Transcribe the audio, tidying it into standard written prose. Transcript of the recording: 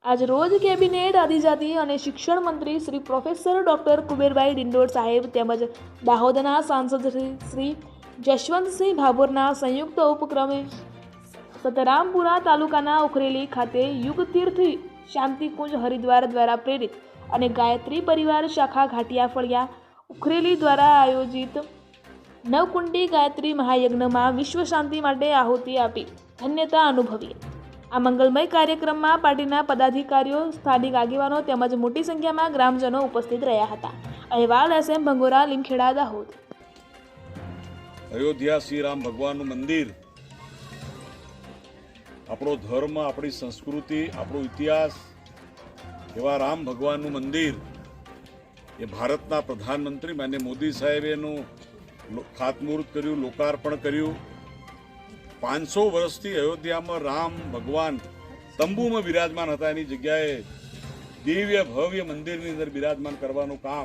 આજ રોજ કેબિનેટ આદિજાતિ અને શિક્ષણ મંત્રી શ્રી પ્રોફેસર ડોક્ટર કુબેરભાઈ ડિંડોર સાહેબ તેમજ દાહોદના સાંસદ શ્રી જશવંતસિંહ ભાભોરના સંયુક્ત ઉપક્રમે સતરામપુરા તાલુકાના ઉખરેલી ખાતે યુગતીર્થ શાંતિકુંજ હરિદ્વાર દ્વારા પ્રેરિત અને ગાયત્રી પરિવાર શાખા ઘાટિયા ફળિયા ઉખરેલી દ્વારા આયોજિત નવકુંડી ગાયત્રી મહાયજ્ઞમાં વિશ્વ શાંતિ માટે આહુતિ આપી ધન્યતા અનુભવી। આ મંગલમય કાર્યક્રમમાં પાર્ટીના પદાધિકારીઓ, સ્થાનિક આગેવાનો તેમજ મોટી સંખ્યામાં ગ્રામજનો ઉપસ્થિત રહ્યા હતા। અહેવાલ SM ભંગોરા, લીમખેડા, દાહોદ। અયોધ્યા શ્રી રામ ભગવાનનું મંદિર આપણો ધર્મ, આપણી સંસ્કૃતિ, આપણો ઇતિહાસ એવા રામ ભગવાનનું મંદિર એ ભારતના પ્રધાનમંત્રી માનનીય મોદી સાહેબે એનું ખાતમુહૂર્ત કર્યું, લોકાર્પણ કર્યું। 500 વર્ષથી અયોધ્યામાં રામ ભગવાન તંબુમાં બિરાજમાન હતા, એની જગ્યાએ દિવ્ય ભવ્ય મંદિરની અંદર બિરાજમાન કરવાનું કામ